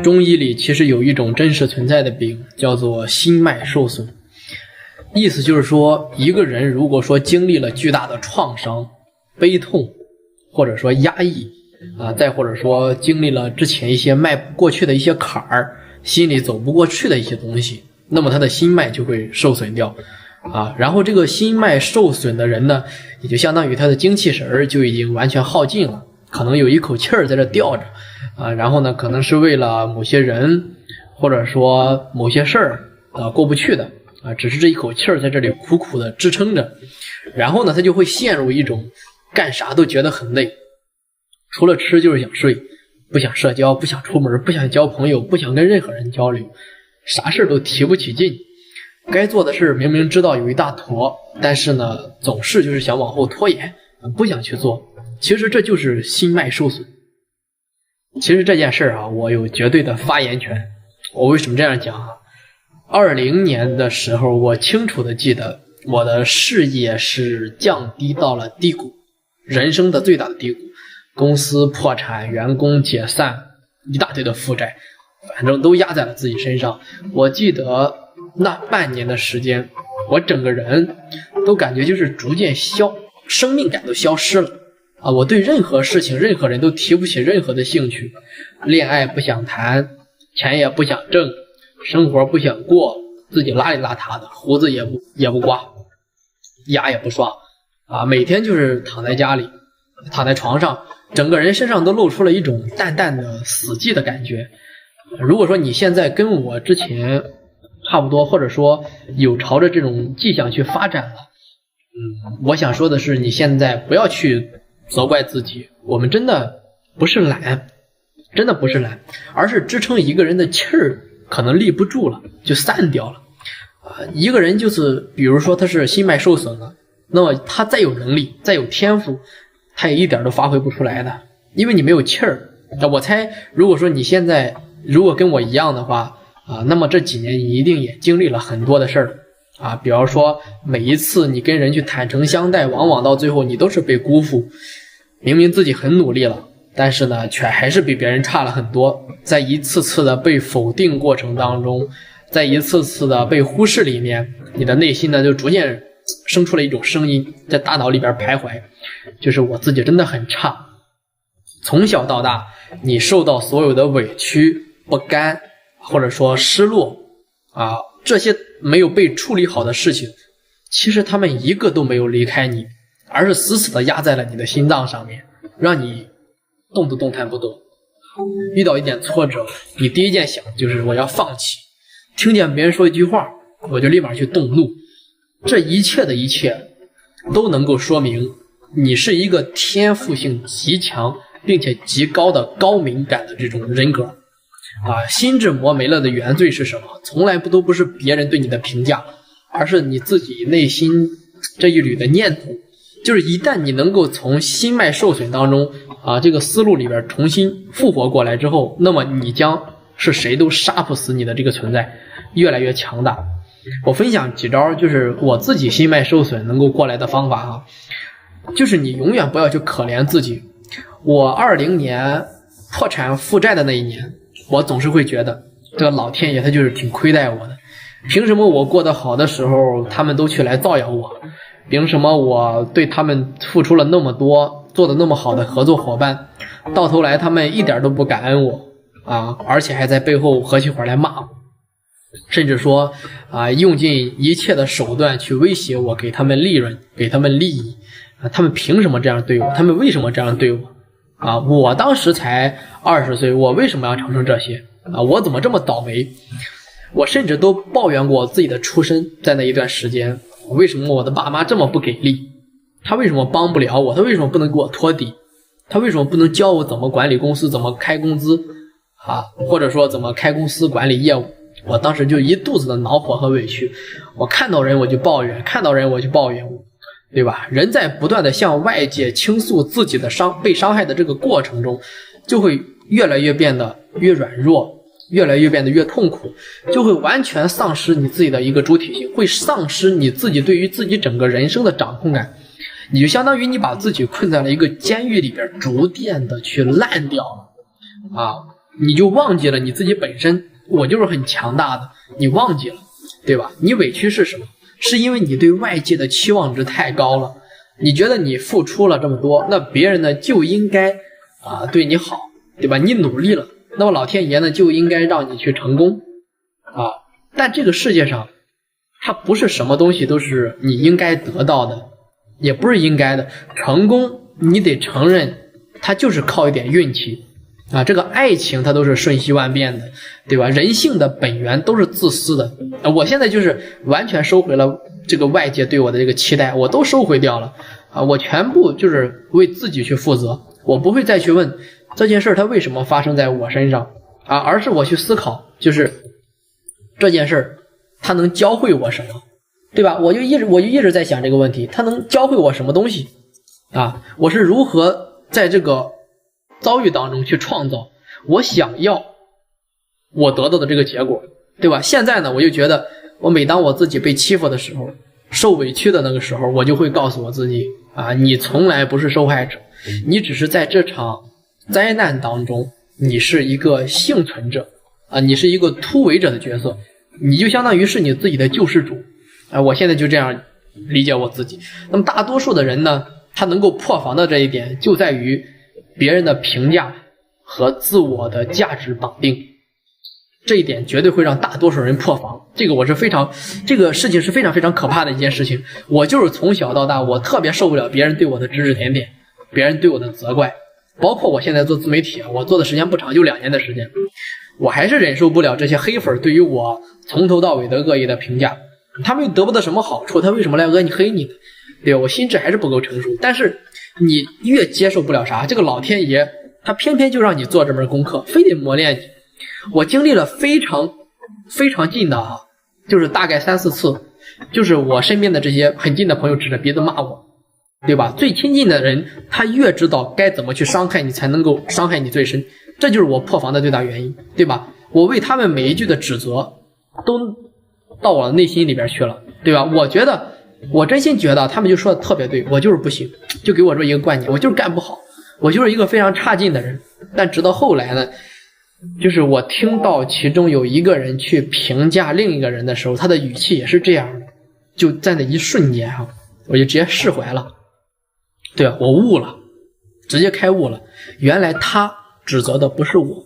中醫裡其實有一種真實存在的病，叫做心脈受損。意思就是說，一個人如果說經歷了巨大的創傷、悲痛，或者說壓抑再或者說經歷了之前一些邁不過去的一些坎兒，心裡走不過去的一些東西，那麼他的心脈就会受損掉然後这個心脈受損的人呢，也就相當於他的精氣神就已經完全耗盡了，可能有一口气兒在這吊着然後呢，可能是为了某些人或者说某些事兒過不去的只是这一口气儿在這裡苦苦的支撐着，然後呢，他就会陷入一種幹啥都覺得很累，除了吃就是想睡，不想社交，不想出門，不想交朋友，不想跟任何人交流，啥事都提不起勁，該做的事明明知道有一大坨，但是呢，總是就是想往後拖延，不想去做。其實這就是心脈受損。其實這件事我有絕對的發言權。我為什麼這樣講2020年的時候，我清楚的記得我的事業是降低到了低谷，人生的最大的低谷，公司破產，員工解散，一大堆的負債，反正都壓在了自己身上。我記得那半年的時間，我整個人都感覺就是逐漸生命感都消失了我对任何事情任何人都提不起任何的興趣，戀愛不想談，錢也不想掙，生活不想過，自己邋裡邋遢的，鬍子也不刮，牙也不刷每天就是躺在家裡，躺在床上，整個人身上都露出了一種淡淡的死寂的感觉。如果說你现在跟我之前差不多，或者說有朝着這種跡象去發展了我想說的是，你現在不要去責怪自己，我們真的不是懶，真的不是懶，而是支撐一個人的氣兒可能立不住了，就散掉了一個人就是比如說他是心脈受損了，那麼他再有能力再有天賦，他也一點都發揮不出來的，因為你沒有氣兒我猜如果說你現在如果跟我一樣的話那麼這幾年你一定也經歷了很多的事兒比方說每一次你跟人去坦誠相待，往往到最後你都是被辜負，明明自己很努力了，但是呢卻還是比別人差了很多，在一次次的被否定過程當中，在一次次的被忽視裡面，你的內心呢就逐漸生出了一種聲音在大腦裡邊徘徊，就是我自己真的很差。從小到大你受到所有的委屈、不甘或者說失落這些沒有被處理好的事情，其實他們一個都沒有離開你，而是死死的壓在了你的心臟上面，讓你動都動彈不動。遇到一點挫折，你第一件想就是我要放棄，聽見別人說一句話我就立馬去動怒。這一切的一切都能夠說明你是一個天賦性極強並且極高的高敏感的這種人格心智磨沒了的原罪是什麼？從來都不是別人對你的評價，而是你自己內心這一縷的念頭。就是一旦你能夠從心脈受損當中這個思路裡邊重新復活過來之後，那麼你將是誰都殺不死你的這個存在，越來越強大。我分享幾招就是我自己心脈受損能夠過來的方法就是你永遠不要去可憐自己。我20年破產負債的那一年，我總是會覺得這個老天爺他就是挺虧待我的，憑什麼我過得好的時候他們都去來造謠我，憑什麼我对他們付出了那麼多，做的那麼好的合作夥伴，到頭來他們一點都不感恩我而且還在背後合起夥來罵我，甚至說用盡一切的手段去威脅我，給他們利潤，給他們利益他們憑什麼這樣對我？他們為什麼這樣對我我當時才20歲，我為什麼要承受這些我怎麼這麼倒霉？我甚至都抱怨過我自己的出身，在那一段時間為什麼我的爸媽這麼不給力，他為什麼幫不了我，他為什麼不能給我托底，他為什麼不能教我怎麼管理公司，怎麼開工資或者說怎麼開公司管理業務。我當時就一肚子的恼火和委屈，我看到人我就抱怨，看到人我就抱怨，对吧？人在不断的向外界傾訴自己的被傷害的這個過程中，就會越來越變得越軟弱，越來越變得越痛苦，就會完全喪失你自己的一個主體性，會喪失你自己對於自己整個人生的掌控感。你就相當於你把自己困在了一個監獄裡邊，逐漸的去爛掉了你就忘記了你自己本身，我就是很强大的，你忘记了，对吧？你委屈是什麼？是因為你對外界的期望值太高了，你覺得你付出了這麼多，那別人呢就應該對你好，對吧？你努力了，那麼老天爺呢就應該讓你去成功但這個世界上它不是什麼東西都是你應該得到的，也不是應該的。成功你得承認它就是靠一點運氣這個愛情它都是瞬息万變的，對吧？人性的本源都是自私的我現在就是完全收回了這個外界對我的這個期待，我都收回掉了我全部就是為自己去負責，我不會再去問這件事它為什麼發生在我身上而是我去思考，就是這件事它能教會我什麼，对吧？我就一直在想這個問題，它能教會我什麼東西我是如何在這個遭遇當中去創造我想要我得到的這個結果，對吧？現在呢，我就覺得我每當我自己被欺負的時候，受委屈的那個時候，我就會告訴我自己你從來不是受害者，你只是在這場災難當中，你是一個幸存者你是一個突圍者的角色，你就相當於是你自己的救世主我現在就這樣理解我自己。那麼大多數的人呢，他能夠破防的這一點就在於別人的評價和自我的價值綁定，這一點絕對會讓大多數人破防。這個事情是非常非常可怕的一件事情。我就是從小到大，我特別受不了別人對我的指指点點，別人对我的責怪，包括我現在做自媒體我做的時間不长，就2年的時間，我還是忍受不了這些黑粉對於我從頭到尾的惡意的評價。他們又得不到什麼好處，他為什麼来黑你呢？对，我心智還是不夠成熟。但是你越接受不了啥，這個老天爺他偏偏就讓你做這門功課，非得磨練你。我經歷了非常非常近的就是大概3-4次，就是我身邊的这些很近的朋友指着鼻子罵我，對吧？最親近的人他越知道該怎麼去傷害你，才能夠傷害你最深，這就是我破防的最大原因，對吧？我為他們每一句的指責都到我的內心裡邊去了，對吧？我真心覺得他們就說的特別對，我就是不行，就給我這一個觀念，我就是幹不好，我就是一個非常差勁的人。但直到後來呢，就是我聽到其中有一個人去評價另一個人的時候，他的語氣也是這樣的，就在那一瞬間我就直接釋懷了，對吧？我悟了，直接開悟了。原來他指責的不是我，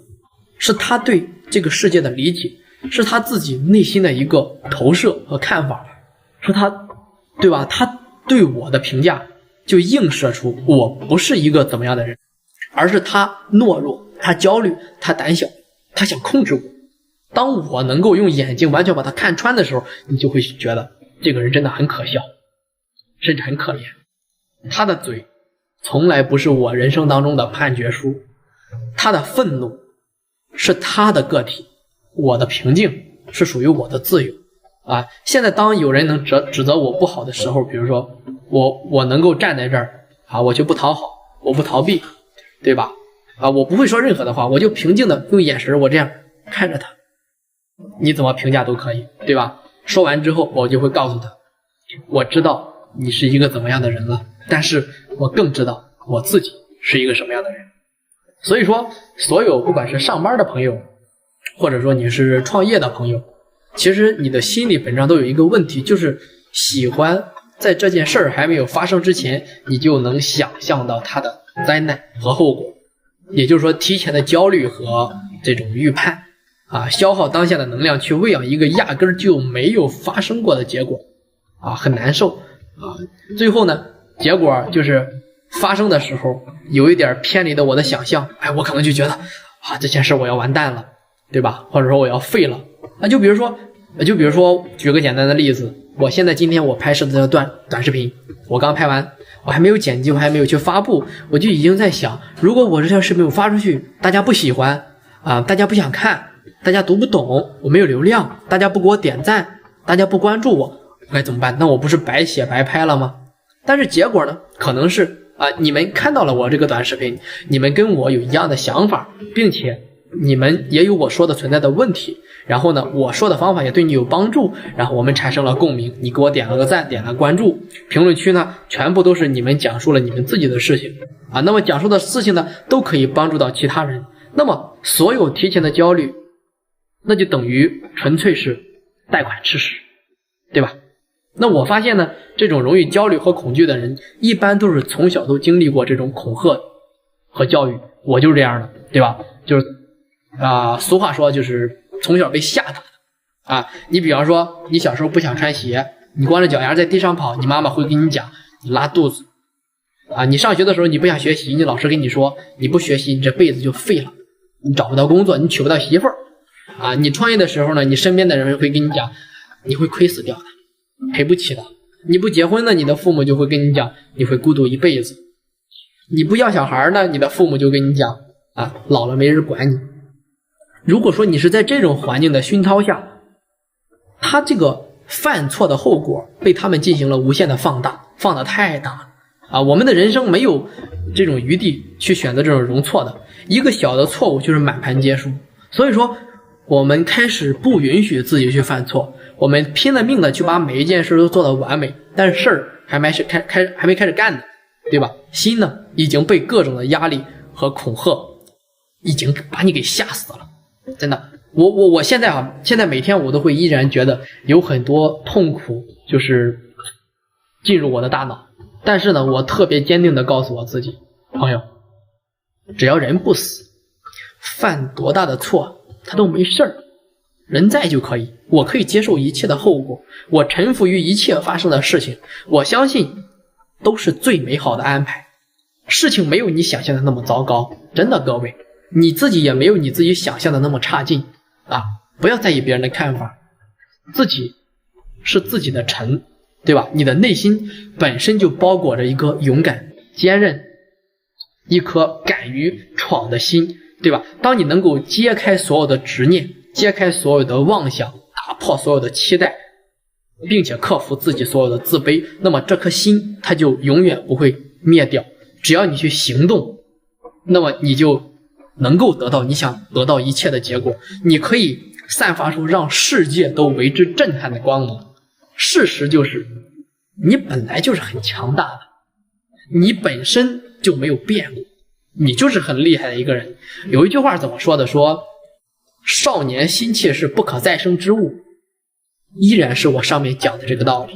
是他對這個世界的理解，是他自己內心的一個投射和看法，是他，對吧？他對我的評價就映射出我不是一個怎麼樣的人，而是他懦弱，他焦慮，他膽小，他想控制我。當我能夠用眼睛完全把他看穿的時候，你就會覺得這個人真的很可笑，甚至很可憐。他的嘴從來不是我人生當中的判決書，他的憤怒是他的個體，我的平靜是屬於我的自由現在當有人能指責我不好的時候，比如說我能夠站在這兒我就不討好，我不逃避，對吧？我不會說任何的話，我就平靜的用眼神我這樣看着他，你怎麼評價都可以，對吧？說完之後我就會告訴他，我知道你是一個怎麼樣的人了，但是我更知道我自己是一個什麼樣的人。所以說所有不管是上班的朋友，或者說你是創業的朋友，其實你的心裡本上都有一個問題，就是喜歡在這件事兒還沒有發生之前，你就能想象到它的災難和後果，也就是說提前的焦慮和這種預判消耗當下的能量去餵養一個壓根就沒有發生過的結果很難受最後呢，結果就是發生的時候有一點偏離的我的想象，我可能就觉得這件事我要完蛋了，对吧？或者說我要廢了就比如說舉個簡單的例子，我現在今天我拍攝的這段短視頻，我剛拍完，我還沒有剪輯，我還沒有去發布，我就已經在想，如果我這条視頻我發出去，大家不喜歡大家不想看，大家讀不懂，我沒有流量，大家不給我點讚，大家不關注我，該怎麼辦？那我不是白寫白拍了嗎？但是結果呢，可能是你們看到了我这個短視頻，你們跟我有一樣的想法，並且你們也有我說的存在的問題，然後呢，我說的方法也對你有幫助，然后我们產生了共鳴，你給我點了個讚，點了關注，評論區呢全部都是你們講述了你們自己的事情那麼講述的事情呢都可以幫助到其他人，那麼所有提前的焦慮，那就等于纯粹是贷款吃屎，对吧？那我发现呢，这种容易焦虑和恐惧的人，一般都是从小都经歷过这种恐吓和教育。我就是这樣的，對吧？就是俗話說就是從小被嚇大的啊。你比方說，你小時候不想穿鞋，你光着腳丫在地上跑，你媽媽會跟你講你拉肚子啊。你上學的時候你不想學習，你老師跟你說你不學習你這輩子就廢了，你找不到工作，你娶不到媳婦兒啊。你創業的時候呢，你身邊的人會跟你講你會虧死掉的，賠不起的。你不結婚呢，你的父母就會跟你講你會孤獨一輩子。你不要小孩呢，你的父母就跟你講啊，老了沒人管你。如果說你是在這種環境的熏陶下，他這個犯錯的後果被他們進行了無限的放大，放得太大了啊！我們的人生沒有這種餘地去選擇這種容錯的，一個小的錯誤就是滿盤皆輸。所以說我們開始不允許自己去犯錯，我們拼了命的去把每一件事都做得完美，但是事兒還沒開始幹呢，對吧？心呢已經被各種的壓力和恐嚇已經把你給嚇死了，真的。我現在每天我都會依然覺得有很多痛苦就是進入我的大腦，但是呢，我特別堅定的告訴我自己，朋友，只要人不死，犯多大的錯他都沒事兒，人在就可以，我可以接受一切的後果，我臣服於一切發生的事情，我相信都是最美好的安排。事情沒有你想象的那麼糟糕，真的各位，你自己也沒有你自己想象的那麼差勁啊！不要在意別人的看法，自己是自己的臣，對吧？你的內心本身就包裹着一個勇敢堅韌，一顆敢於闖的心，對吧？當你能夠揭開所有的執念，揭開所有的妄想，打破所有的期待，並且克服自己所有的自卑，那麼這顆心它就永遠不會滅掉。只要你去行動，那麼你就能夠得到你想得到一切的結果。你可以散發出讓世界都為之震撼的光芒。事實就是你本來就是很強大的，你本身就沒有變過，你就是很厲害的一個人。有一句話怎麼說的，說少年心氣是不可再生之物，依然是我上面講的這個道理。